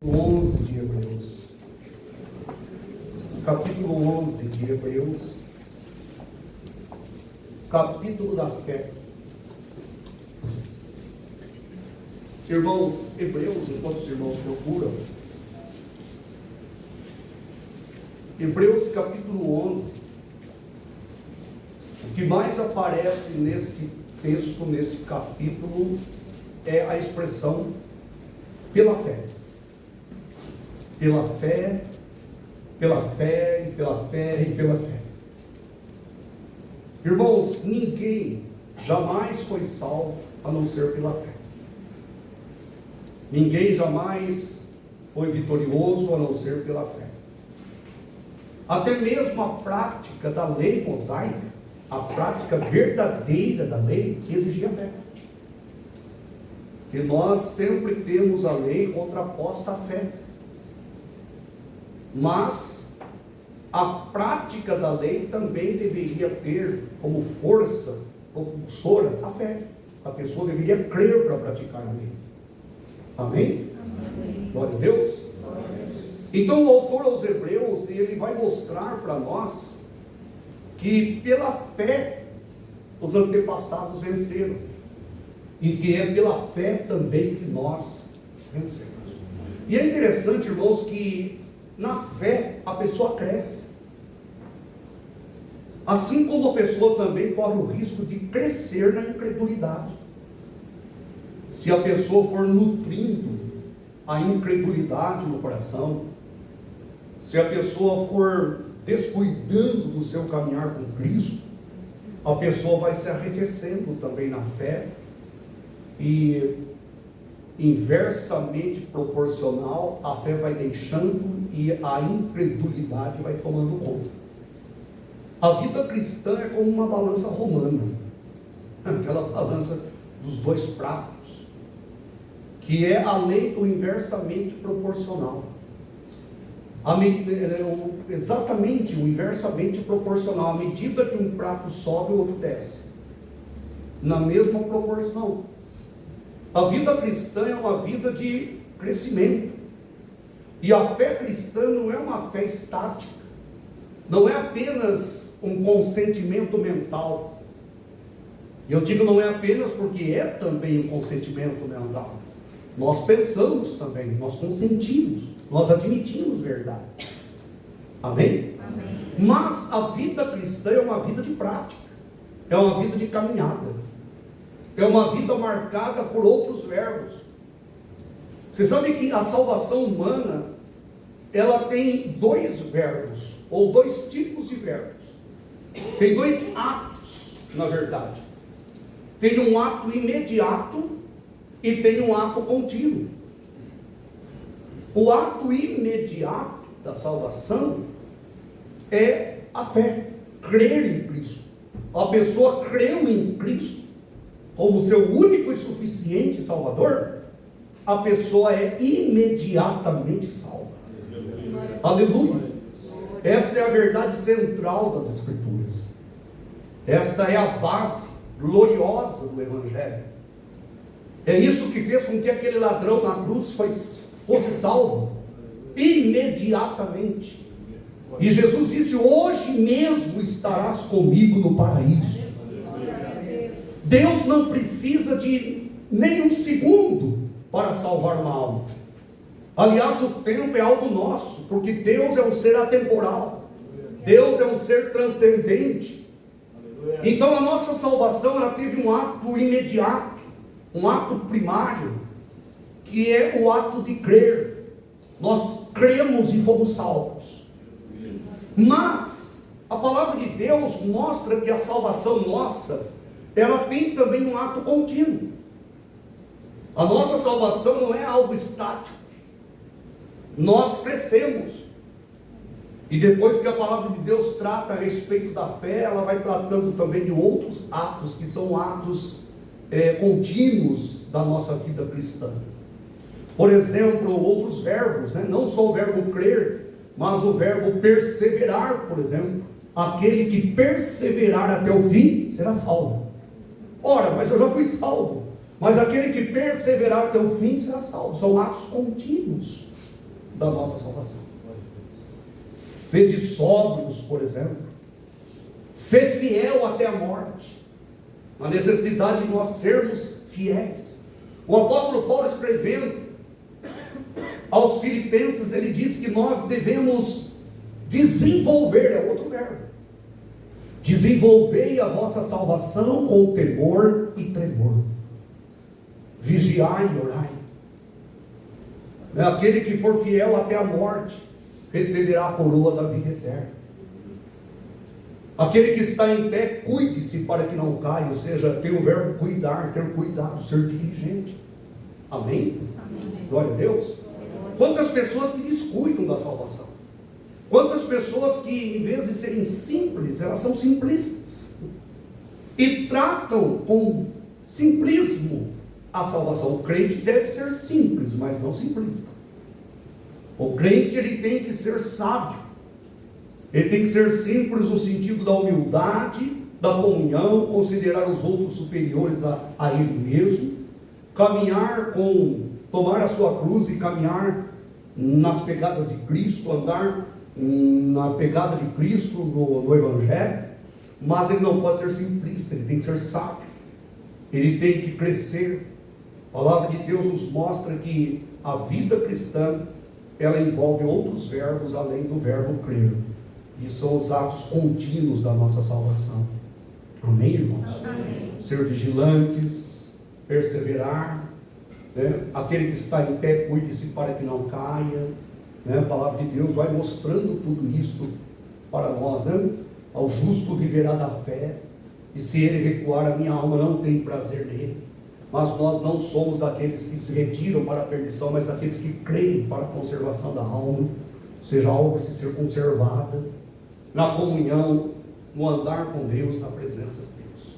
11 de Hebreus, capítulo 11 de Hebreus, capítulo da fé. Irmãos, Hebreus, enquanto os irmãos procuram, Hebreus capítulo 11, o que mais aparece neste texto, neste capítulo, é a expressão pela fé. Pela fé, pela fé, e pela fé, e pela fé. Irmãos, ninguém jamais foi salvo a não ser pela fé. Ninguém jamais foi vitorioso a não ser pela fé. Até mesmo a prática da lei mosaica, a prática verdadeira da lei, exigia fé. E nós sempre temos a lei contraposta à fé. Mas a prática da lei também deveria ter como força propulsora a fé. A pessoa deveria crer para praticar a lei. Amém? Amém. Glória a Deus. Glória a Deus. Então o autor aos Hebreus, ele vai mostrar para nós que pela fé os antepassados venceram. E que é pela fé também que nós vencemos. E é interessante, irmãos, que na fé a pessoa cresce. Assim como a pessoa também corre o risco de crescer na incredulidade. Se a pessoa for nutrindo a incredulidade no coração, se a pessoa for descuidando do seu caminhar com Cristo, a pessoa vai se arrefecendo também na fé, e inversamente proporcional, a fé vai deixando e a incredulidade vai tomando conta. A vida cristã é como uma balança romana, aquela balança dos dois pratos, que é a lei do inversamente proporcional. Exatamente o inversamente proporcional. À medida que um prato sobe, o outro desce, na mesma proporção. A vida cristã é uma vida de crescimento. E a fé cristã não é uma fé estática. Não é apenas um consentimento mental. Eu digo não é apenas porque é também um consentimento mental. Nós pensamos também, nós consentimos, nós admitimos verdade. Amém? Amém. Mas a vida cristã é uma vida de prática. É uma vida de caminhada. É uma vida marcada por outros verbos. Você sabe que a salvação humana, ela tem dois verbos, ou dois tipos de verbos. Tem dois atos, na verdade. Tem um ato imediato e tem um ato contínuo. O ato imediato da salvação é a fé, crer em Cristo. A pessoa creu em Cristo como seu único e suficiente Salvador, a pessoa é imediatamente salva. Aleluia. Essa é a verdade central das Escrituras. Esta é a base gloriosa do Evangelho. É isso que fez com que aquele ladrão na cruz fosse salvo imediatamente. E Jesus disse: hoje mesmo estarás comigo no paraíso. Deus não precisa de nem um segundo para salvar uma alma. Aliás, o tempo é algo nosso, porque Deus é um ser atemporal. Deus é um ser transcendente. Então a nossa salvação, ela teve um ato imediato, um ato primário, que é o ato de crer. Nós cremos e fomos salvos. Mas a palavra de Deus mostra que a salvação nossa, ela tem também um ato contínuo. A nossa salvação não é algo estático. Nós crescemos. E depois que a palavra de Deus trata a respeito da fé, ela vai tratando também de outros atos, que são atos contínuos da nossa vida cristã. Por exemplo, outros verbos, né? Não só o verbo crer, mas o verbo perseverar, por exemplo. Aquele que perseverar até o fim será salvo. Ora, mas eu já fui salvo. Mas aquele que perseverar até o fim será salvo. São atos contínuos. da nossa salvação. Sede sóbrios, por exemplo. Ser fiel até a morte. A necessidade de nós sermos fiéis. O apóstolo Paulo, escrevendo aos Filipenses, ele diz que nós devemos desenvolver, é outro verbo. Desenvolvei a vossa salvação com temor e tremor. Vigiai e orai. Aquele que for fiel até a morte receberá a coroa da vida eterna. Aquele que está em pé, cuide-se para que não caia. Ou seja, tem o verbo cuidar, ter cuidado, ser diligente. Amém? Amém. Glória a Deus. Quantas pessoas que descuidam da salvação. Quantas pessoas que, em vez de serem simples, elas são simplistas. E tratam com simplismo a salvação. O crente deve ser simples, mas não simplista. O crente, ele tem que ser sábio. Ele tem que ser simples no sentido da humildade, da comunhão, considerar os outros superiores a ele mesmo, caminhar tomar a sua cruz e caminhar nas pegadas de Cristo, andar na pegada de Cristo no Evangelho, mas ele não pode ser simplista, ele tem que ser sábio, ele tem que crescer. A palavra de Deus nos mostra que a vida cristã, ela envolve outros verbos além do verbo crer, e são os atos contínuos da nossa salvação. Amém, irmãos? Amém. Ser vigilantes, perseverar, né? Aquele que está em pé, cuide-se para que não caia, né? A palavra de Deus vai mostrando tudo isso para nós, né? Ao justo viverá da fé, e se ele recuar, a minha alma não tem prazer nele. Mas nós não somos daqueles que se retiram para a perdição, mas daqueles que creem para a conservação da alma, ou seja, a alma precisa ser conservada na comunhão, no andar com Deus, na presença de Deus.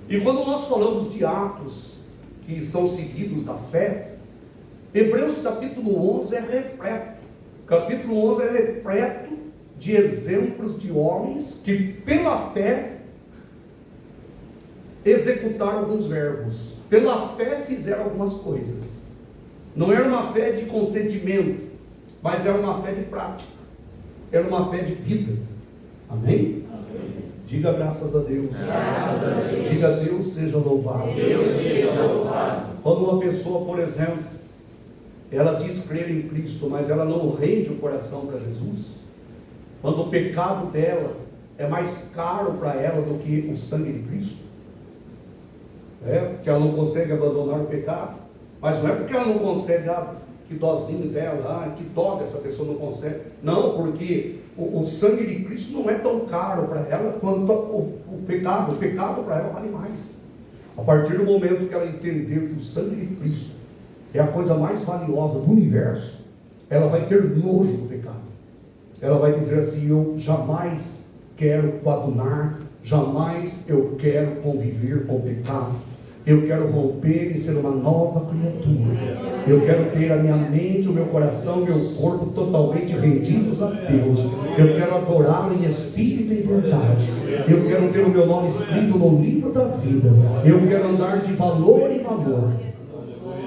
E quando nós falamos de atos que são seguidos da fé, Hebreus capítulo 11 é repleto. Capítulo 11 é repleto de exemplos de homens que pela fé executaram alguns verbos, pela fé fizeram algumas coisas. Não era uma fé de consentimento, mas era uma fé de prática, era uma fé de vida. Amém? Amém. Diga graças a Deus. Graças a Deus. Diga Deus seja louvado. Deus seja louvado. Quando uma pessoa, por exemplo, ela diz crer em Cristo, mas ela não rende o coração para Jesus, quando o pecado dela é mais caro para ela do que o sangue de Cristo, porque ela não consegue abandonar o pecado, mas não é porque ela não consegue, que dozinho dela, que dó essa pessoa não consegue, não, porque o sangue de Cristo não é tão caro para ela quanto o pecado para ela vale mais. A partir do momento que ela entender que o sangue de Cristo é a coisa mais valiosa do universo, ela vai ter nojo do pecado. Ela vai dizer assim: eu jamais quero coadunar, jamais eu quero conviver com o pecado. Eu quero romper e ser uma nova criatura. Eu quero ter a minha mente, o meu coração, o meu corpo totalmente rendidos a Deus. Eu quero adorá-lo em espírito e verdade. Eu quero ter o meu nome escrito no livro da vida. Eu quero andar de valor em valor.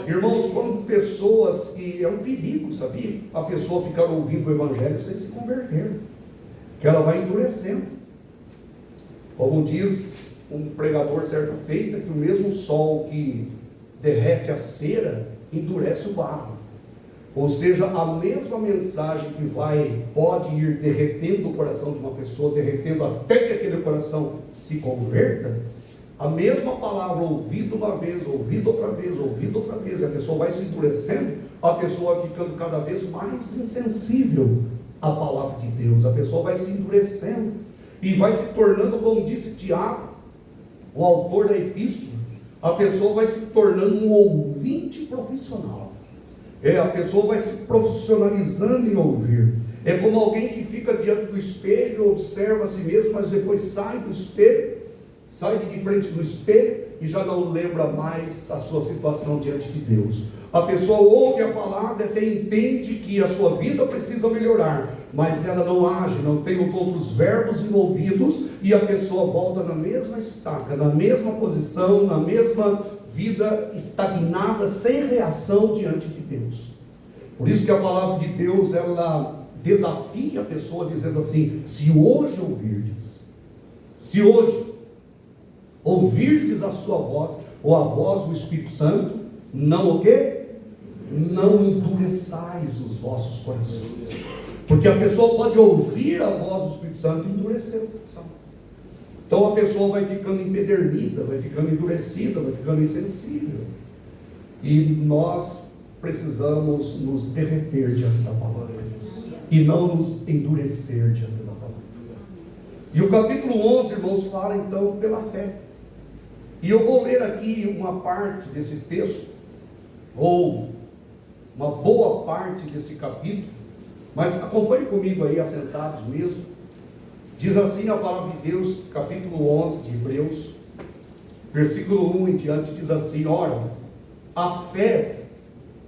Irmãos, quando pessoas que... é um perigo, sabia? A pessoa ficar ouvindo o Evangelho sem se converter, que ela vai endurecendo. Como diz um pregador certa feita, que o mesmo sol que derrete a cera endurece o barro. Ou seja, a mesma mensagem que pode ir derretendo o coração de uma pessoa, derretendo até que aquele coração se converta, a mesma palavra ouvida uma vez, ouvida outra vez, ouvida outra vez, a pessoa vai se endurecendo, a pessoa vai ficando cada vez mais insensível à palavra de Deus, a pessoa vai se endurecendo e vai se tornando, como disse Tiago, o autor da epístola, a pessoa vai se tornando um ouvinte profissional. A pessoa vai se profissionalizando em ouvir. É como alguém que fica diante do espelho, observa a si mesmo, mas depois sai do espelho, sai de frente do espelho e já não lembra mais a sua situação diante de Deus. A pessoa ouve a palavra, até entende que a sua vida precisa melhorar, mas ela não age, não tem os outros verbos envolvidos, e a pessoa volta na mesma estaca, na mesma posição, na mesma vida estagnada, sem reação diante de Deus. Por isso que a palavra de Deus, ela desafia a pessoa dizendo assim: se hoje ouvirdes a sua voz, ou a voz do Espírito Santo, não o quê? Não endureçais os vossos corações. Porque a pessoa pode ouvir a voz do Espírito Santo e endurecer o coração. Então a pessoa vai ficando empedernida, vai ficando endurecida, vai ficando insensível. E nós precisamos nos derreter diante da palavra e não nos endurecer diante da palavra. E o capítulo 11, irmãos, fala então pela fé. E eu vou ler aqui uma parte desse texto, ou uma boa parte desse capítulo, mas acompanhe comigo aí, assentados mesmo. Diz assim a palavra de Deus, capítulo 11 de Hebreus, versículo 1 em diante, diz assim: ora, a fé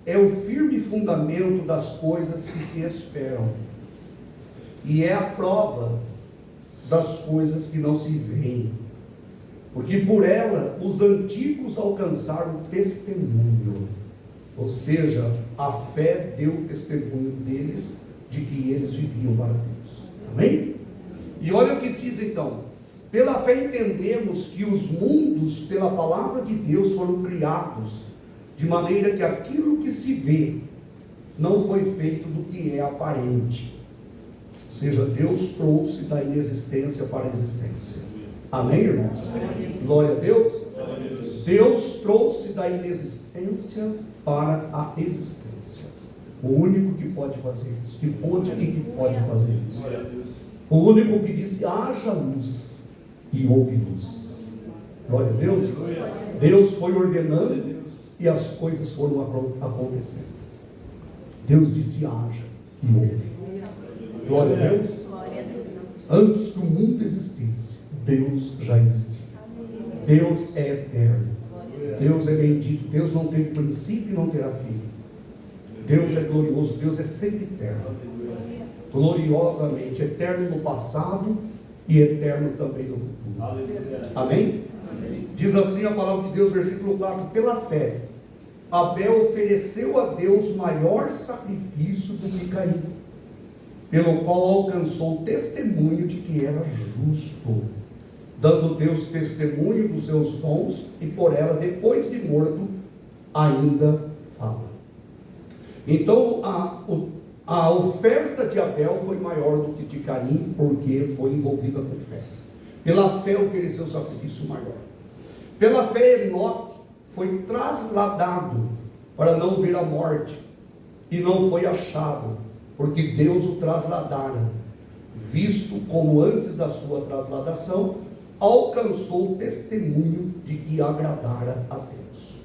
é o firme fundamento das coisas que se esperam, e é a prova das coisas que não se veem, porque por ela os antigos alcançaram testemunho. Ou seja, a fé deu testemunho deles de que eles viviam para Deus. Amém? E olha o que diz então: pela fé entendemos que os mundos pela palavra de Deus foram criados, de maneira que aquilo que se vê não foi feito do que é aparente. Ou seja, Deus trouxe da inexistência para a existência. Amém, irmãos? Amém. Glória a Deus. Deus trouxe da inexistência para a existência. O único que pode fazer isso, que pode e que pode fazer isso. O único que disse: haja luz, e houve luz. Glória a Deus. Deus foi ordenando e as coisas foram acontecendo. Deus disse: haja, e houve. Glória a Deus. Antes que o mundo existisse, Deus já existia. Deus é eterno. Deus é bendito. Deus não teve princípio e não terá fim. Deus é glorioso. Deus é sempre eterno. Gloriosamente. Eterno no passado e eterno também no futuro. Amém? Diz assim a palavra de Deus, versículo 4: pela fé, Abel ofereceu a Deus maior sacrifício do que Caim, pelo qual alcançou testemunho de que era justo, dando Deus testemunho dos seus dons, e por ela, depois de morto, ainda fala. Então a oferta de Abel foi maior do que de Caim, porque foi envolvida com fé. Pela fé ofereceu sacrifício maior. Pela fé Enoque foi trasladado para não ver a morte, e não foi achado, porque Deus o trasladara, visto como antes da sua trasladação alcançou o testemunho de que agradara a Deus.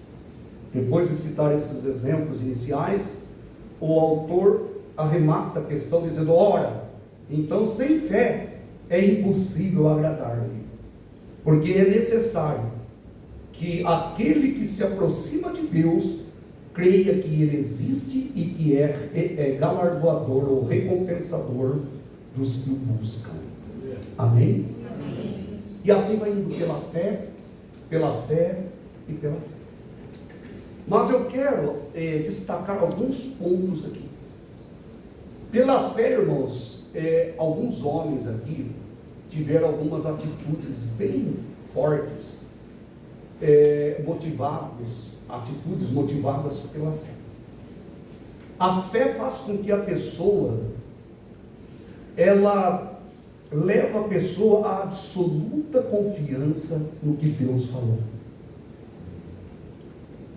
Depois de citar esses exemplos iniciais, o autor arremata a questão dizendo: ora, então sem fé é impossível agradar-lhe, porque é necessário que aquele que se aproxima de Deus creia que Ele existe e que é galardoador ou recompensador dos que o buscam. Amém? Amém. E assim vai indo pela fé e pela fé. Mas eu quero destacar alguns pontos aqui. Pela fé, irmãos, alguns homens aqui tiveram algumas atitudes bem fortes, atitudes motivadas pela fé. A fé faz com que a pessoa, ela leva a pessoa à absoluta confiança no que Deus falou.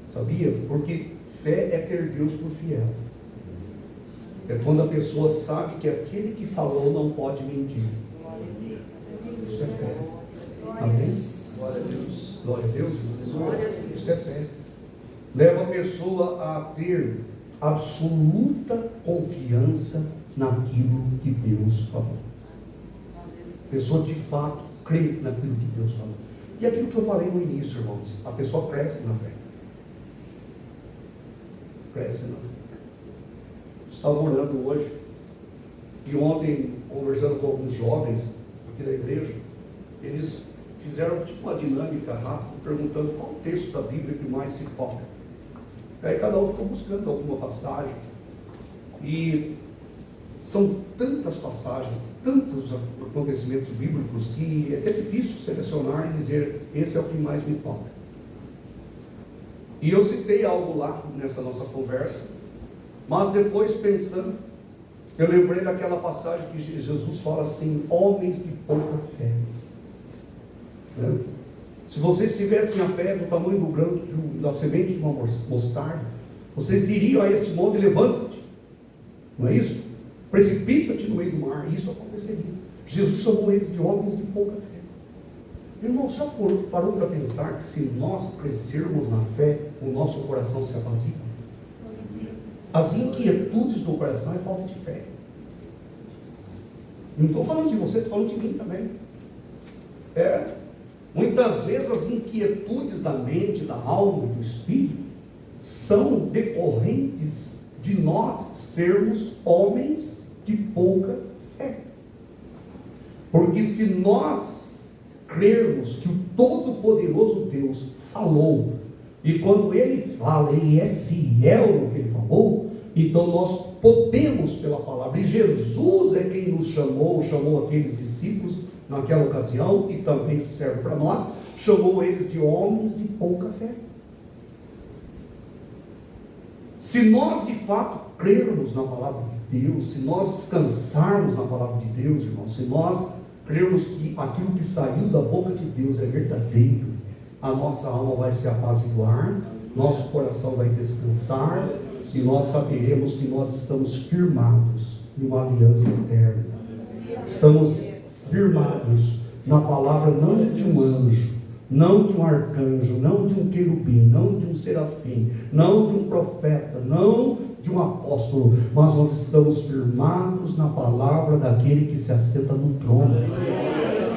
Sabia? Porque fé é ter Deus por fiel. É quando a pessoa sabe que aquele que falou não pode mentir. Isso é fé. Amém? Glória a Deus. Glória a Deus. Isso é fé. Leva a pessoa a ter absoluta confiança naquilo que Deus falou. A pessoa de fato crê naquilo que Deus falou. E aquilo que eu falei no início, irmãos, a pessoa cresce na fé. Cresce na fé. Estava orando hoje, e ontem, conversando com alguns jovens aqui da igreja, eles fizeram tipo uma dinâmica rápida, perguntando qual o texto da Bíblia que mais se toca. Aí cada um ficou buscando alguma passagem. E são tantas passagens, tantos acontecimentos bíblicos, que é até difícil selecionar e dizer, esse é o que mais me toca. E eu citei algo lá nessa nossa conversa, mas depois pensando, eu lembrei daquela passagem que Jesus fala assim, homens de pouca fé. Né? Se vocês tivessem a fé do tamanho do grão da semente de uma mostarda, vocês diriam a este monte, levanta-te, não é isso? Precipita-te no meio do mar, e isso aconteceria. Jesus chamou eles de homens de pouca fé. Irmão, já parou para pensar que se nós crescermos na fé, o nosso coração se apazigua? As inquietudes do coração é falta de fé. Não estou falando de você, estou falando de mim também. Muitas vezes as inquietudes da mente, da alma e do espírito são decorrentes de nós sermos homens de pouca fé. Porque se nós crermos que o Todo-Poderoso Deus falou, e quando Ele fala, Ele é fiel no que Ele falou, então nós podemos pela palavra, e Jesus é quem nos chamou aqueles discípulos naquela ocasião, e também serve para nós, chamou eles de homens de pouca fé. Se nós de fato crermos na palavra de Deus, se nós descansarmos na palavra de Deus, irmãos, se nós crermos que aquilo que saiu da boca de Deus é verdadeiro, a nossa alma vai se apaziguar, nosso coração vai descansar, e nós saberemos que nós estamos firmados em uma aliança eterna. Estamos firmados na palavra não de um anjo, não de um arcanjo, não de um querubim, não de um serafim, não de um profeta, não de um apóstolo, mas nós estamos firmados na palavra daquele que se assenta no trono,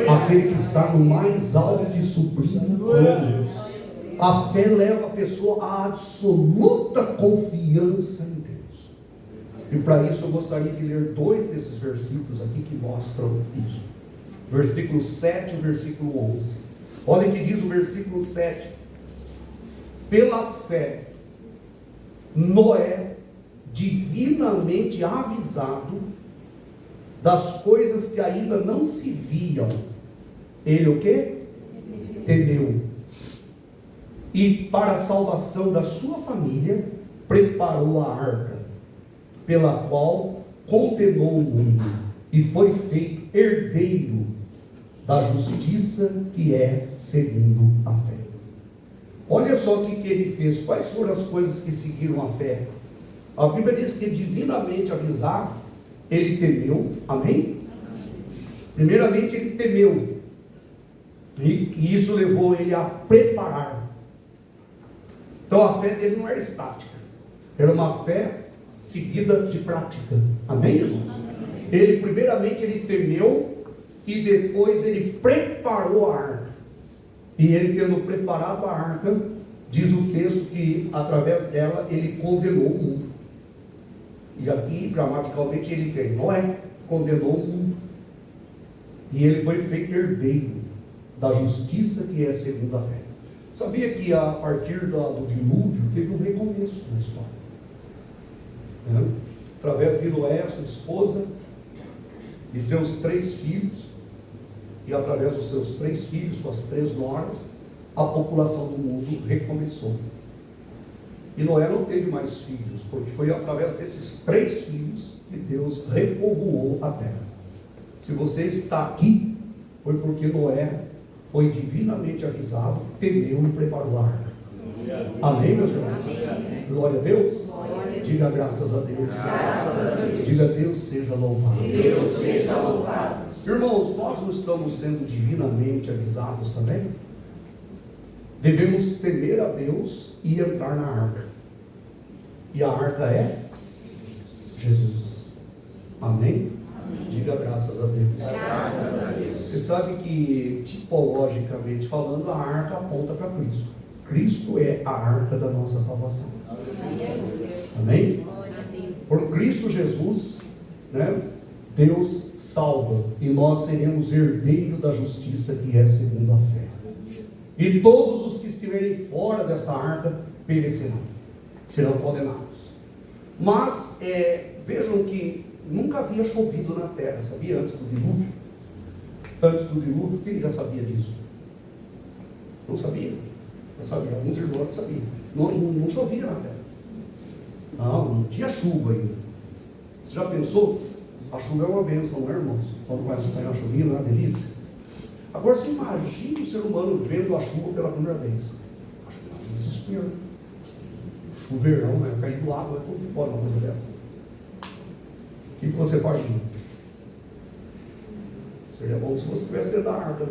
aquele que está no mais alto e sublime trono. A fé leva a pessoa à absoluta confiança em Deus. E para isso eu gostaria de ler 2 desses versículos aqui que mostram isso. Versículo 7 e versículo 11. Olha o que diz o versículo 7. Pela fé, Noé, divinamente avisado das coisas que ainda não se viam, ele o quê? Temeu. E para a salvação da sua família, preparou a arca, pela qual condenou o mundo, e foi feito herdeiro da justiça que é segundo a fé. Olha só o que ele fez, quais foram as coisas que seguiram a fé. A Bíblia diz que divinamente avisado, ele temeu, amém? Primeiramente ele temeu, e isso levou ele a preparar. Então a fé dele não era estática, era uma fé seguida de prática, amém, irmãos? Ele primeiramente ele temeu, e depois ele preparou a arca, e ele tendo preparado a arca, diz o texto que através dela ele condenou o mundo. E aqui gramaticalmente ele tem, Noé condenou o mundo, e ele foi feito herdeiro da justiça que é segundo a fé. Sabia que a partir do dilúvio teve um recomeço na história, né? Através de Noé, sua esposa e seus 3 filhos, e através dos seus 3 filhos, suas 3 noras, a população do mundo recomeçou. E Noé não teve mais filhos, porque foi através desses 3 filhos que Deus repovoou a terra. Se você está aqui, foi porque Noé foi divinamente avisado, temeu e preparou a arca. Amém, meus irmãos? Glória a Deus. Diga graças a Deus. Diga Deus seja louvado. Deus seja louvado. Irmãos, nós não estamos sendo divinamente avisados também? Devemos temer a Deus e entrar na arca. E a arca é Jesus. Amém? Diga graças a Deus. Graças a Deus. Você sabe que, tipologicamente falando, a arca aponta para Cristo. Cristo é a arca da nossa salvação. Amém? Por Cristo Jesus, né, Deus salva, e nós seremos herdeiros da justiça que é segundo a fé. E todos os que estiverem fora desta arca perecerão, serão condenados. Mas Vejam que nunca havia chovido na terra, sabia? Antes do dilúvio. Antes do dilúvio, quem já sabia disso? Não sabia. Eu sabia, alguns irmãos que sabiam. Não chovia na terra. Não tinha chuva ainda. Você já pensou? A chuva é uma bênção, não é, irmãos? Quando começa a cair uma chuvinha, não é uma delícia? Agora, você imagina o ser humano vendo a chuva pela primeira vez. Acho que é um desespero. Chuveirão, né? Caindo água, como que pode uma coisa dessa? O que você faz? Seria bom se você estivesse dentro da arca.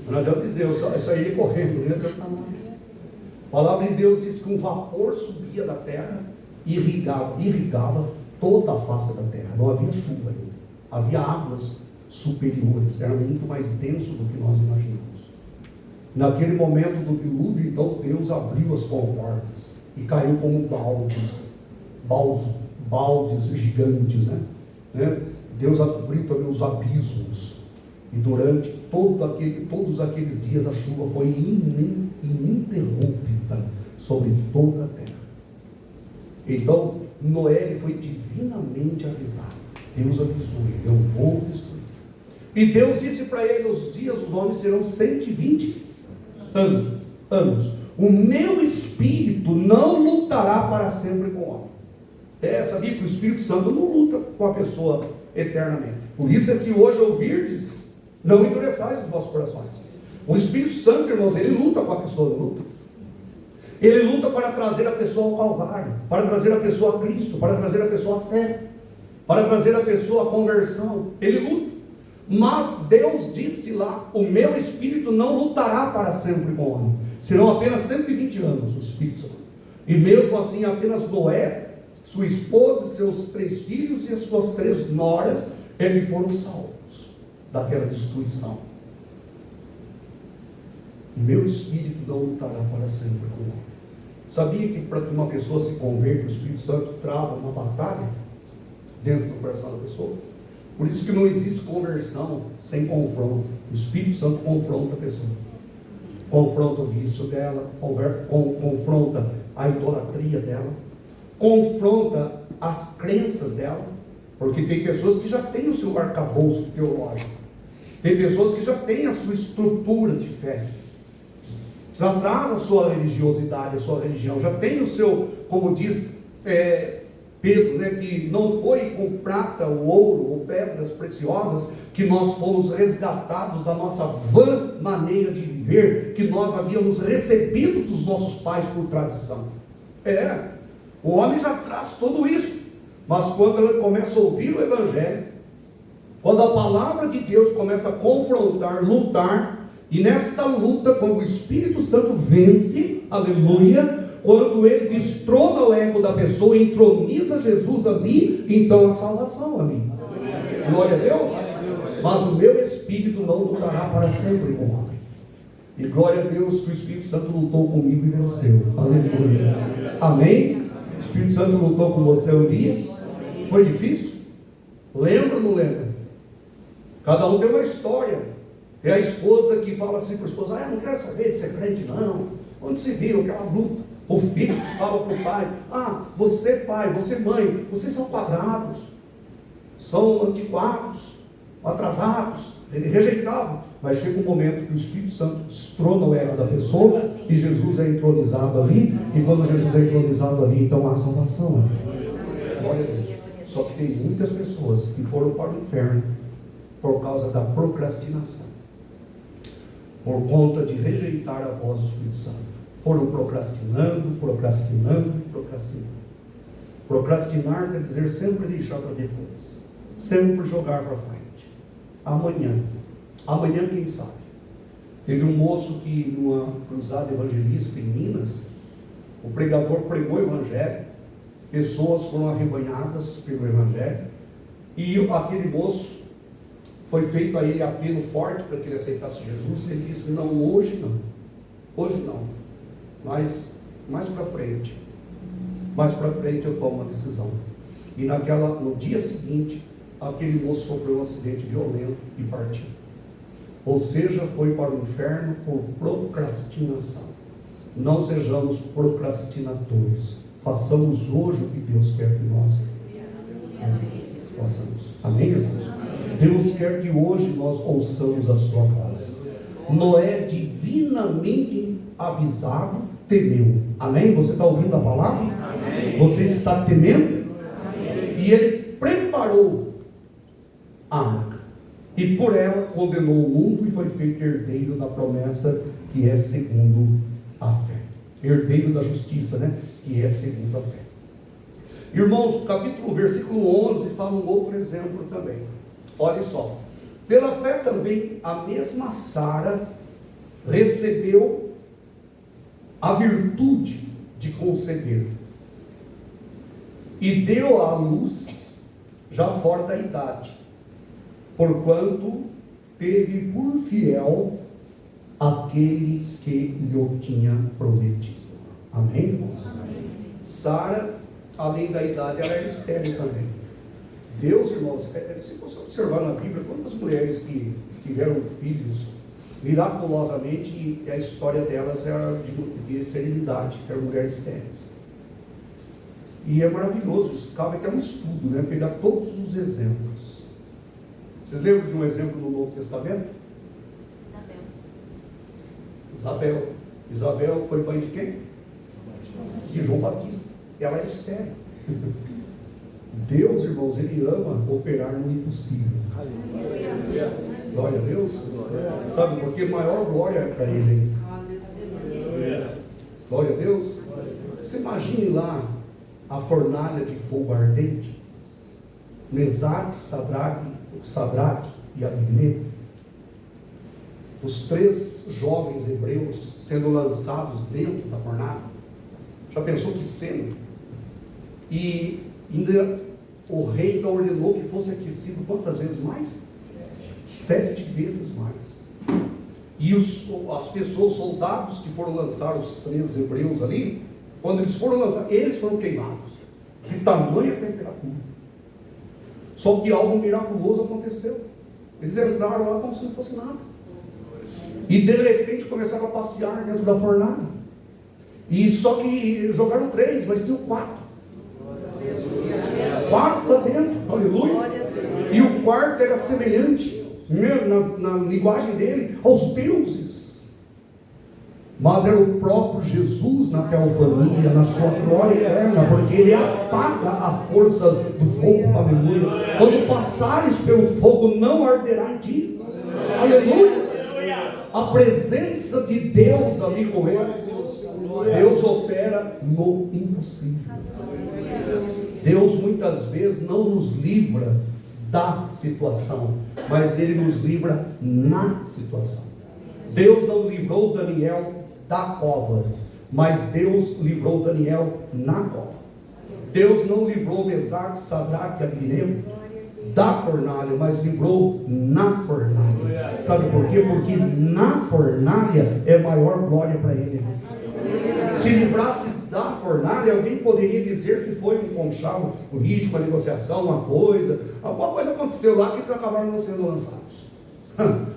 Não adianta dizer, eu sairia correndo. Né? A palavra de Deus diz que um vapor subia da terra e irrigava toda a face da terra. Não havia chuva ainda. Havia águas superiores. Era muito mais denso do que nós imaginamos. Naquele momento do dilúvio, então, Deus abriu as comportas e caiu como baldes gigantes, né? Deus abriu também os abismos. E durante todos aqueles dias a chuva foi ininterrupta sobre toda a terra. Então, Noé ele foi divinamente avisado. Deus avisou ele: eu vou destruir. E Deus disse para ele: os dias dos homens serão 120 anos. O meu espírito não lutará para sempre com o homem. Sabia que o Espírito Santo não luta com a pessoa eternamente. Por isso, se hoje ouvirdes, não endureçais os vossos corações. O Espírito Santo, irmãos, ele luta com a pessoa, não luta. Ele luta para trazer a pessoa ao Calvário, para trazer a pessoa a Cristo, para trazer a pessoa à fé, para trazer a pessoa à conversão. Ele luta. Mas Deus disse lá: o meu Espírito não lutará para sempre com o homem, serão apenas 120 anos o Espírito Santo. E mesmo assim, apenas Noé, sua esposa, seus 3 filhos e as suas 3 noras, eles foram salvos daquela destruição. O meu Espírito não lutará para sempre com o homem. Sabia que para que uma pessoa se converta, o Espírito Santo trava uma batalha dentro do coração da pessoa? Por isso que não existe conversão sem confronto. O Espírito Santo confronta a pessoa. Confronta o vício dela, confronta a idolatria dela, confronta as crenças dela, porque tem pessoas que já têm o seu arcabouço teológico, tem pessoas que já têm a sua estrutura de fé, já traz a sua religiosidade, a sua religião, já tem o seu, como diz Pedro, né, que não foi com prata, ou ouro, ou pedras preciosas que nós fomos resgatados da nossa vã maneira de viver, que nós havíamos recebido dos nossos pais por tradição. O homem já traz tudo isso, mas quando ele começa a ouvir o Evangelho, quando a palavra de Deus começa a confrontar, lutar, e nesta luta, quando o Espírito Santo vence, aleluia, quando ele destrona o ego da pessoa, entroniza Jesus ali, então a salvação ali. Glória a Deus. Mas o meu Espírito não lutará para sempre com o homem. E glória a Deus que o Espírito Santo lutou comigo e venceu. Aleluia. Amém? O Espírito Santo lutou com você um dia? Foi difícil? Lembra ou não lembra? Cada um tem uma história. É a esposa que fala assim para a esposa: eu não quero saber de ser crente não. Onde se viu aquela luta? O filho fala para o pai: você pai, você mãe, vocês são quadrados, são antiquados, atrasados. Ele rejeitava. Mas chega um momento que o Espírito Santo destrona o ego da pessoa e Jesus é entronizado ali. E quando Jesus é entronizado ali, então há salvação. Glória a Deus. Só que tem muitas pessoas que foram para o inferno por causa da procrastinação, por conta de rejeitar a voz do Espírito Santo. Foram procrastinando. Procrastinar quer dizer sempre deixar para depois, sempre jogar para frente. Amanhã quem sabe. Teve um moço que numa cruzada evangelística em Minas, o pregador pregou o Evangelho, pessoas foram arrebanhadas pelo Evangelho, e aquele moço, foi feito a ele apelo forte para que ele aceitasse Jesus. Ele disse: não, hoje não, mas mais para frente eu tomo uma decisão. E no dia seguinte, aquele moço sofreu um acidente violento e partiu. Ou seja, foi para o inferno por procrastinação. Não sejamos procrastinadores, façamos hoje o que Deus quer que nós façamos. Amém, irmãos? Deus quer que hoje nós ouçamos a sua voz. Noé, divinamente avisado, temeu. Amém? Você está ouvindo a palavra? Amém. Você está temendo? Amém. E ele preparou a arca. E por ela condenou o mundo e foi feito herdeiro da promessa que é segundo a fé. Herdeiro da justiça, né? Que é segundo a fé. Irmãos, versículo 11 fala um outro exemplo também. Olha só. Pela fé também a mesma Sara recebeu a virtude de conceber e deu à luz já fora da idade, porquanto teve por fiel aquele que lhe tinha prometido. Amém, irmãos? Sara, além da idade, ela era estéril também. Deus, irmãos, se você observar na Bíblia, quantas mulheres que tiveram filhos miraculosamente, e a história delas era de esterilidade, eram mulheres estéreis. E é maravilhoso, isso cabe até um estudo, né? Pegar todos os exemplos. Vocês lembram de um exemplo no Novo Testamento? Isabel foi mãe de quem? De João Batista. Ela é estéril. Deus, irmãos, Ele ama operar no impossível. Glória a Deus. Sabe, porque maior glória é para Ele. Glória a Deus. Você imagine lá a fornalha de fogo ardente, Mesaque, Sadraque e Abednego, os 3 jovens hebreus sendo lançados dentro da fornalha. Já pensou que cena? E ainda o rei ordenou que fosse aquecido quantas vezes mais? 7 vezes mais. E as pessoas, os soldados que foram lançar os 3 hebreus ali, quando eles foram lançar, eles foram queimados de tamanha temperatura. Só que algo miraculoso aconteceu. Eles entraram lá como se não fosse nada. E de repente começaram a passear dentro da fornalha. E só que jogaram 3, mas tinham 4. 4 lá dentro, aleluia. E o quarto era semelhante, na linguagem dele, aos deuses. Mas era o próprio Jesus na teofania, na sua glória eterna, porque Ele apaga a força do fogo, aleluia. Quando passares pelo fogo, não arderá em ti, aleluia. A presença de Deus ali com eles. Deus opera no impossível. Deus muitas vezes não nos livra da situação, mas Ele nos livra na situação. Deus não livrou Daniel da cova, mas Deus livrou Daniel na cova. Deus não livrou Mesaque, Sadraque e Abednego da fornalha, mas livrou na fornalha. Sabe por quê? Porque na fornalha é maior glória para Ele. Se livrasse da fornalha, alguém poderia dizer que foi um conchavo político, uma negociação, alguma coisa aconteceu lá que eles acabaram não sendo lançados.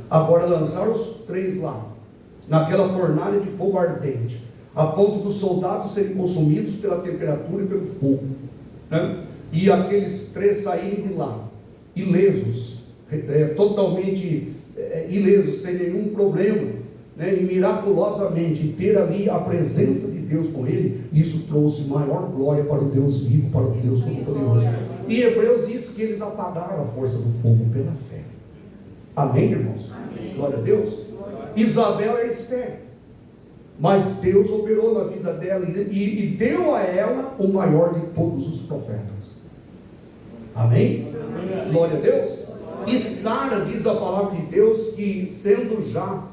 Agora lançaram os 3 lá, naquela fornalha de fogo ardente, a ponto dos soldados serem consumidos pela temperatura e pelo fogo, né? E aqueles 3 saírem de lá, ilesos, totalmente ilesos, sem nenhum problema, né? E miraculosamente ter ali a presença de Deus com ele, isso trouxe maior glória para o Deus vivo, para o Deus Todo-Poderoso. E Hebreus diz que eles apagaram a força do fogo pela fé. Amém, irmãos? Amém. Glória a Deus. Isabel era estéril, mas Deus operou na vida dela e deu a ela o maior de todos os profetas. Amém? Amém. Glória a Deus. E Sara, diz a palavra de Deus, que sendo já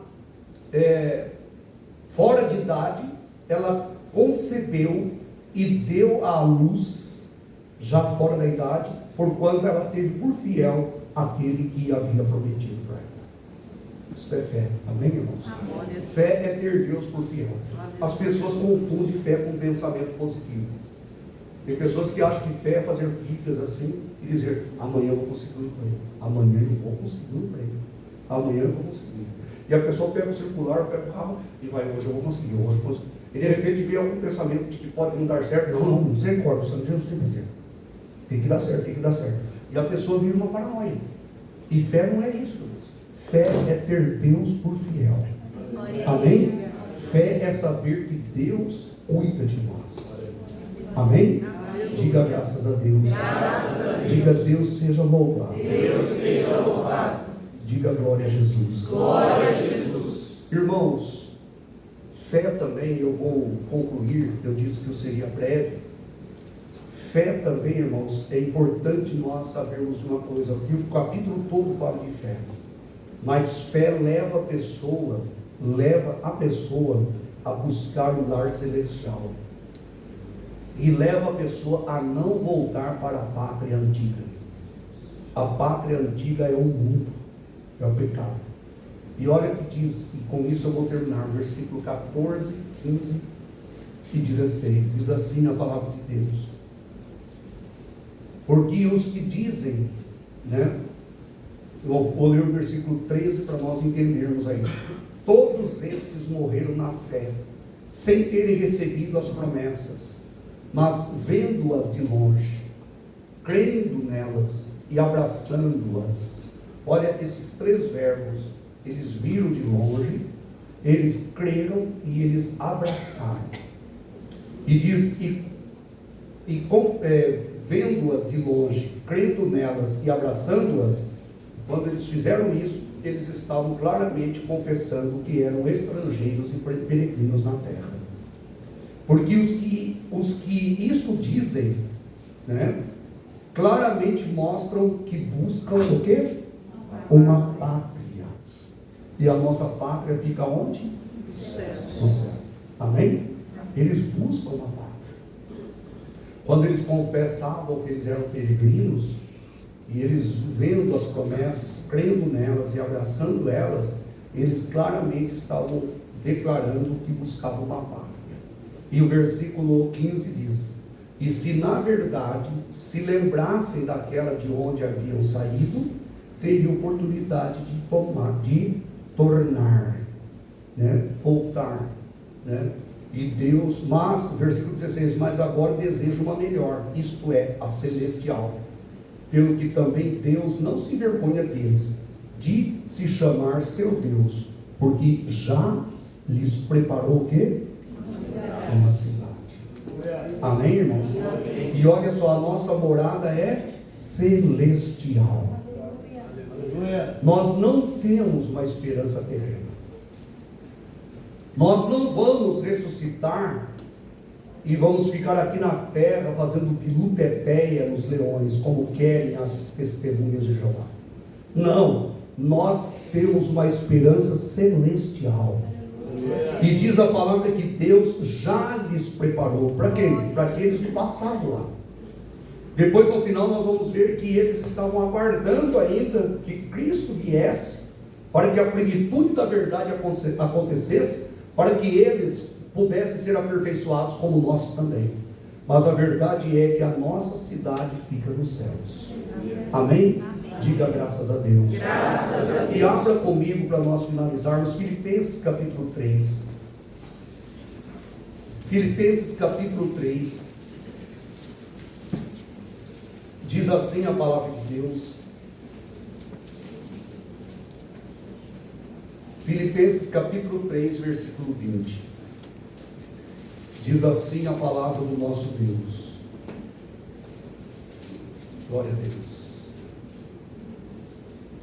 fora de idade, ela concebeu e deu à luz já fora da idade, porquanto ela teve por fiel aquele que havia prometido para ela. Isso é fé. Amém, irmãos? Amém. Fé é ter Deus por fiel. As pessoas confundem fé com pensamento positivo. Tem pessoas que acham que fé é fazer fitas assim e dizer: amanhã eu vou conseguir um emprego, amanhã eu vou conseguir um emprego, amanhã eu vou conseguir. E a pessoa pega o circular, pega o carro e vai: hoje eu vou conseguir, hoje eu vou conseguir. E de repente vem algum pensamento de que pode não dar certo. Não, misericórdia, Santo Jesus tem poder. Tem que dar certo, tem que dar certo. E a pessoa vira uma paranoia. E fé não é isso, Deus. Fé é ter Deus por fiel. Amém? Fé é saber que Deus cuida de nós. Amém? Diga graças a Deus. Diga Deus seja louvado. Deus seja louvado. Diga glória a Jesus. Glória a Jesus. Irmãos, fé também, eu vou concluir, eu disse que eu seria breve. Fé também, irmãos, é importante nós sabermos de uma coisa, que o capítulo todo fala de fé. Mas fé leva a pessoa a buscar o lar celestial. E leva a pessoa a não voltar para a pátria antiga. A pátria antiga é o mundo, é o pecado. E olha o que diz, e com isso eu vou terminar, versículo 14, 15 e 16. Diz assim a palavra de Deus. Porque os que dizem, eu vou ler o versículo 13 para nós entendermos aí. Todos esses morreram na fé, sem terem recebido as promessas, mas vendo-as de longe, crendo nelas e abraçando-as. Olha esses três verbos, eles viram de longe, eles creram e eles abraçaram. E diz, vendo-as de longe, crendo nelas e abraçando-as, quando eles fizeram isso, eles estavam claramente confessando que eram estrangeiros e peregrinos na terra. Porque os que isso dizem, claramente mostram que buscam o quê? Uma pátria. E a nossa pátria fica onde? No céu. Amém? Eles buscam uma pátria. Quando eles confessavam que eles eram peregrinos, e eles vendo as promessas, crendo nelas e abraçando elas, eles claramente estavam declarando que buscavam uma pátria. E o versículo 15 diz: e se na verdade se lembrassem daquela de onde haviam saído, teriam oportunidade de tornar, voltar, e Deus, mas, versículo 16, mas agora desejo uma melhor, isto é, a celestial, pelo que também Deus não se envergonha deles, de se chamar seu Deus, porque já lhes preparou o quê? Uma cidade. Amém, irmãos? E olha só, a nossa morada é celestial. Nós não temos uma esperança terrena. Nós não vamos ressuscitar e vamos ficar aqui na terra fazendo bilutepeia nos leões, como querem as testemunhas de Jeová. Não, nós temos uma esperança celestial. E diz a palavra que Deus já lhes preparou. Para quem? Para aqueles do passado lá. Depois no final nós vamos ver que eles estavam aguardando ainda que Cristo viesse, para que a plenitude da verdade acontecesse, para que eles pudessem ser aperfeiçoados como nós também. Mas a verdade é que a nossa cidade fica nos céus. Amém? Diga graças a Deus. Graças a Deus. E abra comigo para nós finalizarmos Filipenses capítulo 3. Filipenses capítulo 3. Diz assim a palavra de Deus. Filipenses capítulo 3, versículo 20. Diz assim a palavra do nosso Deus. Glória a Deus.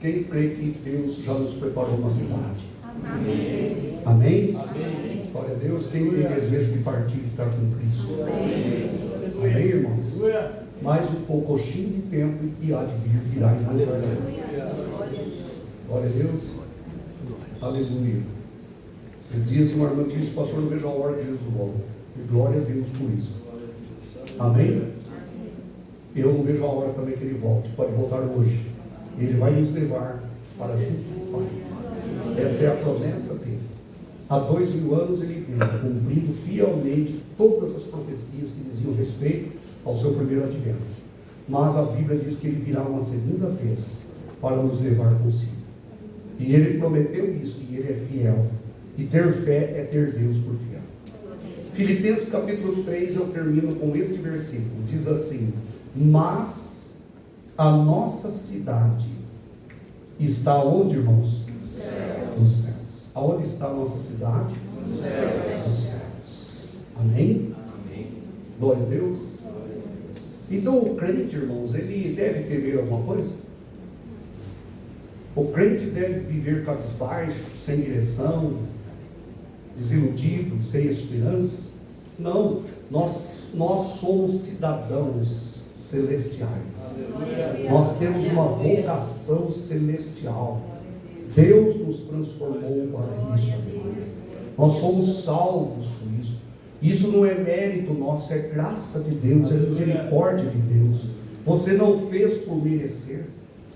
Quem crê que Deus já nos preparou uma cidade? Amém. Amém? Amém. Glória a Deus. Quem tem desejo de partir e estar com Cristo? Amém. Amém, irmãos? Mais um pouquinho de tempo e há de virá em lugar. Glória a Deus. Aleluia. Esses dias uma irmã disse: pastor, não vejo a hora de Jesus volta. E glória a Deus por isso. Amém? Eu não vejo a hora também que ele volte. Pode voltar hoje. Ele vai nos levar para junto do Pai. Esta é a promessa dele. Há 2000 anos ele veio, cumprindo fielmente todas as profecias que diziam respeito ao seu primeiro advento. Mas a Bíblia diz que ele virá uma segunda vez para nos levar consigo. E ele prometeu isso, e ele é fiel. E ter fé é ter Deus por fiel. Filipenses capítulo 3, eu termino com este versículo. Diz assim: mas a nossa cidade está onde, irmãos? Nos céus. Aonde está a nossa cidade? Nos céus. Amém? Glória a Deus. Então o crente, irmãos, ele deve temer alguma coisa? O crente deve viver cabisbaixo, sem direção, desiludido, sem esperança? Não, nós somos cidadãos celestiais. Nós temos uma vocação celestial. Deus nos transformou para isso. Nós somos salvos por isso. Isso não é mérito nosso, é graça de Deus, é misericórdia de Deus. Você não fez por merecer.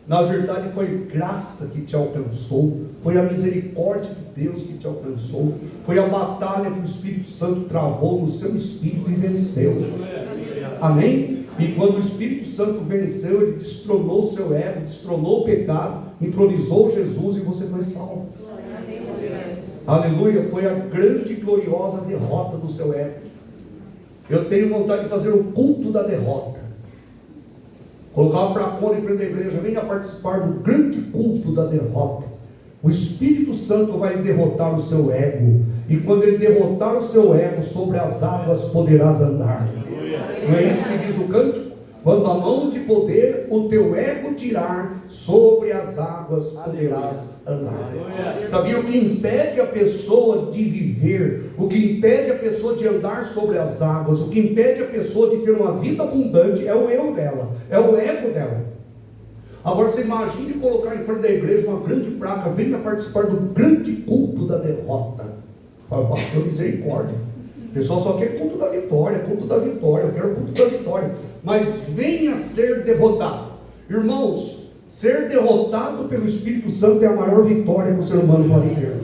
Na verdade foi graça que te alcançou, foi a misericórdia de Deus que te alcançou, foi a batalha que o Espírito Santo travou no seu espírito e venceu. Amém? E quando o Espírito Santo venceu, ele destronou o seu ego, destronou o pecado, entronizou Jesus e você foi salvo. Aleluia, foi a grande e gloriosa derrota do seu ego. Eu tenho vontade de fazer o culto da derrota. Colocar para fora em frente da igreja: venha participar do grande culto da derrota. O Espírito Santo vai derrotar o seu ego, e quando ele derrotar o seu ego, sobre as águas poderás andar. Não é isso que diz o cântico? Quando a mão de poder o teu ego tirar, sobre as águas poderás andar. Sabia o que impede a pessoa de viver, o que impede a pessoa de andar sobre as águas, o que impede a pessoa de ter uma vida abundante é o eu dela, é o ego dela. Agora você imagine colocar em frente da igreja uma grande placa: venha participar do grande culto da derrota. Fala: pastor, misericórdia. O pessoal só quer culto da vitória, eu quero culto da vitória. Mas venha ser derrotado. Irmãos, ser derrotado pelo Espírito Santo é a maior vitória que o ser humano pode ter.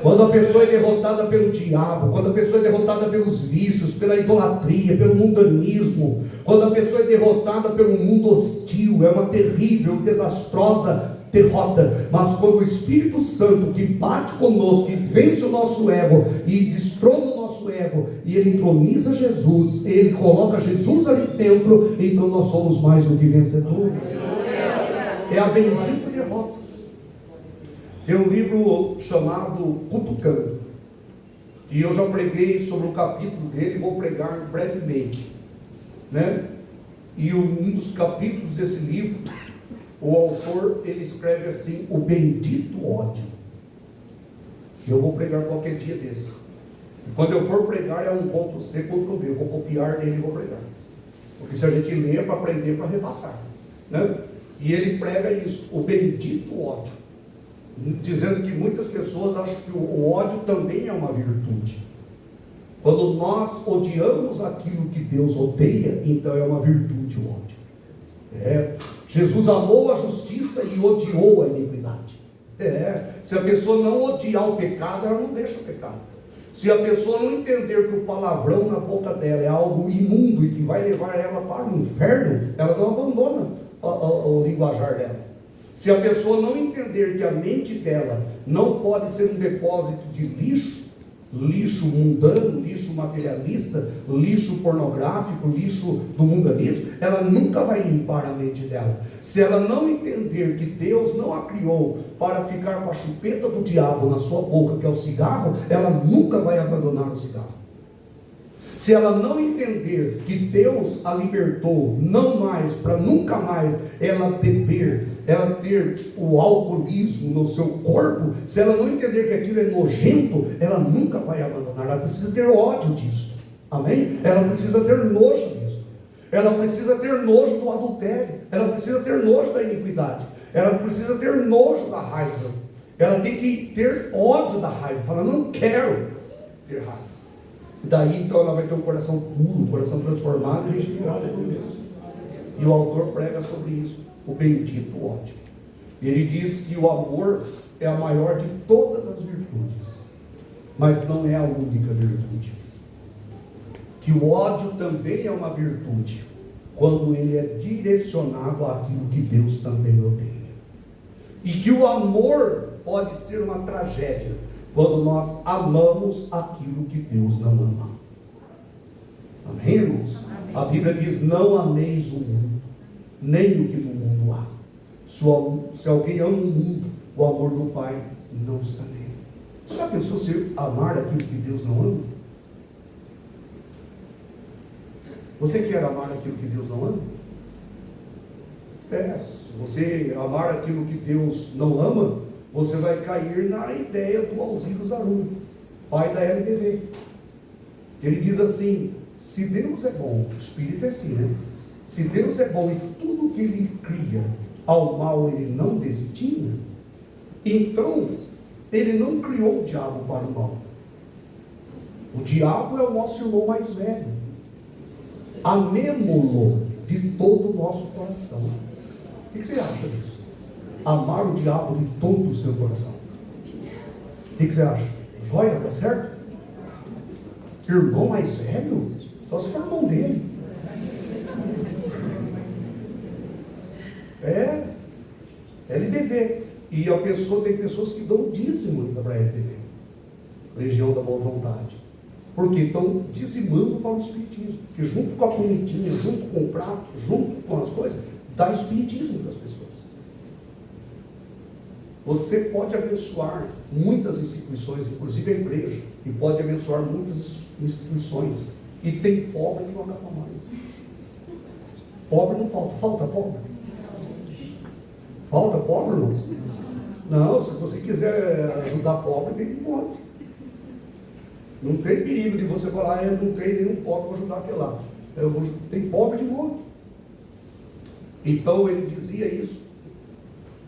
Quando a pessoa é derrotada pelo diabo, quando a pessoa é derrotada pelos vícios, pela idolatria, pelo mundanismo, quando a pessoa é derrotada pelo mundo hostil, é uma terrível, desastrosa derrota. Mas quando o Espírito Santo, que bate conosco, que vence o nosso ego e destrona o nosso ego, e ele entroniza Jesus, ele coloca Jesus ali dentro, então nós somos mais do que vencedores. É a bendita derrota. Tem um livro chamado Cutucando, e eu já preguei sobre o capítulo dele, vou pregar brevemente, né? E um dos capítulos desse livro, o autor, ele escreve assim: o bendito ódio. Eu vou pregar qualquer dia desse. E quando eu for pregar, é um Ctrl+C, Ctrl+V. Eu vou copiar dele e vou pregar. Porque se a gente lê é para aprender, para repassar, né? E ele prega isso: o bendito ódio. Dizendo que muitas pessoas acham que o ódio também é uma virtude. Quando nós odiamos aquilo que Deus odeia, então é uma virtude o ódio. Jesus amou a justiça e odiou a iniquidade. Se a pessoa não odiar o pecado, ela não deixa o pecado. Se a pessoa não entender que o palavrão na boca dela é algo imundo e que vai levar ela para o inferno, ela não abandona o linguajar dela. Se a pessoa não entender que a mente dela não pode ser um depósito de lixo, lixo mundano, lixo materialista, lixo pornográfico, lixo do mundanismo, ela nunca vai limpar a mente dela. Se ela não entender que Deus não a criou para ficar com a chupeta do diabo na sua boca, que é o cigarro, ela nunca vai abandonar o cigarro. Se ela não entender que Deus a libertou, não mais, para nunca mais ela beber, ela ter o alcoolismo no seu corpo, se ela não entender que aquilo é nojento, ela nunca vai abandonar. Ela precisa ter ódio disso, amém? Ela precisa ter nojo disso, ela precisa ter nojo do adultério, ela precisa ter nojo da iniquidade, ela precisa ter nojo da raiva, ela tem que ter ódio da raiva, fala: não quero ter raiva. Daí então ela vai ter um coração puro, um coração transformado e regenerado por Deus. E o autor prega sobre isso, o bendito ódio. Ele diz que o amor é a maior de todas as virtudes, mas não é a única virtude. Que o ódio também é uma virtude, quando ele é direcionado àquilo que Deus também odeia. E que o amor pode ser uma tragédia, quando nós amamos aquilo que Deus não ama. Amém, irmãos? Amém. A Bíblia diz: não ameis o mundo, nem o que no mundo há. Se alguém ama o mundo, o amor do Pai não está nele. Você já pensou se amar aquilo que Deus não ama? Você quer amar aquilo que Deus não ama? Se você amar aquilo que Deus não ama, você vai cair na ideia do Alziro Zarum, pai da LBV. Ele diz assim: se Deus é bom, o Espírito é assim, né? Se Deus é bom e tudo que Ele cria, ao mal Ele não destina, então Ele não criou o diabo para o mal. O diabo é o nosso irmão mais velho. Amemo-lo de todo o nosso coração. O que você acha disso? Amar o diabo de todo o seu coração. O que você acha? Joia, tá certo? Irmão mais velho? Só se for irmão dele. LBV. E tem pessoas que dão dízimo ainda para a LBV, Legião da Boa Vontade. Porque estão dizimando para o Espiritismo. Porque junto com a comitinha, junto com o prato, junto com as coisas, dá Espiritismo para as pessoas. Você pode abençoar muitas instituições, inclusive a igreja, e pode abençoar muitas instituições. E tem pobre que não acaba mais. Pobre não falta. Falta pobre? Falta pobre, irmãos? Não, se você quiser ajudar pobre, tem um monte. Não tem perigo de você falar: eu não tenho nenhum pobre para ajudar aquele lá. Tem pobre de monte. Então ele dizia isso,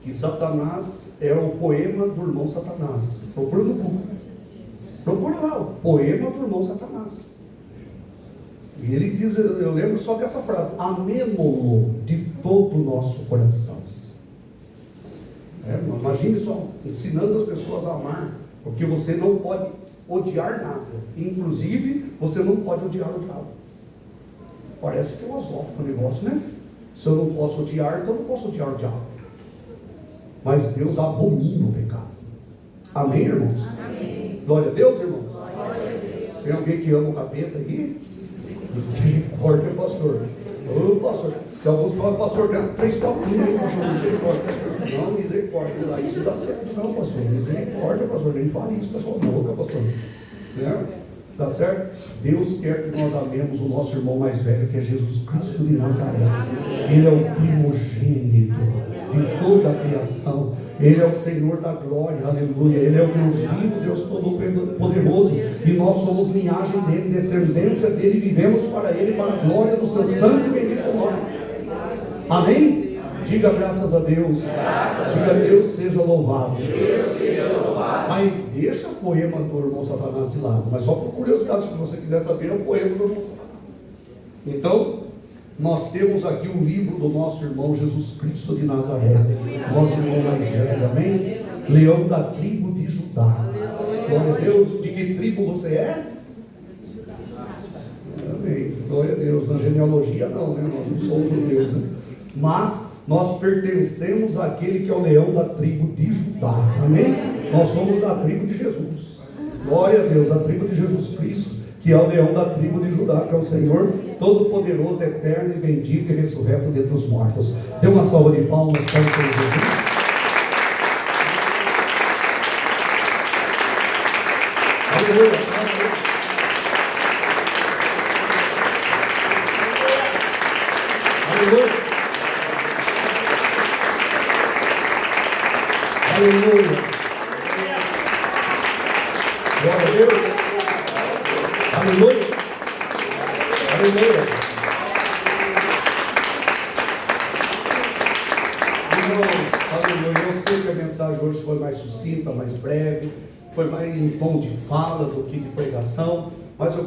que Satanás é o poema do irmão Satanás. Procura no Google. Procura lá, o poema do irmão Satanás. E ele diz, eu lembro só dessa frase: amemo-lo de todo o nosso coração. Imagine só, ensinando as pessoas a amar, porque você não pode odiar nada. Inclusive, você não pode odiar o diabo. Parece filosófico o negócio, né? Se eu não posso odiar, então eu não posso odiar o diabo. Mas Deus abomina o pecado. Amém, irmãos? Amém. Glória a Deus, irmãos? Glória a Deus. Tem alguém que ama o capeta aqui? Misericórdia, pastor. Ô, pastor. Tem alguns falam: pastor, tem 3 copinhos aí, pastor, misericórdia. Não, misericórdia. Isso não dá certo, não, pastor. Misericórdia, pastor. Nem fale isso com a sua boca, pastor. Né? Tá certo? Deus quer que nós amemos o nosso irmão mais velho, que é Jesus Cristo de Nazaré. Ele é o primogênito de toda a criação. Ele é o Senhor da glória, aleluia. Ele é o Deus vivo, Deus todo-poderoso. E nós somos linhagem dele, descendência dele, vivemos para ele, para a glória do seu sangue bendito nome. Amém? Diga graças a Deus. Diga Deus seja louvado. Mas deixa o poema do irmão Satanás de lado. Mas só por curiosidade, se você quiser saber, é o poema do irmão Satanás. Então, nós temos aqui o livro do nosso irmão Jesus Cristo de Nazaré, nosso irmão mais velho, amém? Leão da tribo de Judá. Glória a Deus. De que tribo você é? Amém. Glória a Deus. Na genealogia não, né? Nós não somos judeus, né? Mas nós pertencemos àquele que é o leão da tribo de Judá, amém? Nós somos da tribo de Jesus. Glória a Deus. A tribo de Jesus Cristo, que é o leão da tribo de Judá, que é o Senhor Todo-Poderoso, Eterno e Bendito e ressurreto dentre os mortos. Dê uma salva de palmas para o Senhor Jesus. Aleluia. Aleluia. Aleluia. Glória a Deus. Aleluia. Aleluia. Irmãos, aleluia. Eu sei que a mensagem hoje foi mais sucinta, mais breve, foi mais em tom de fala do que de pregação, mas eu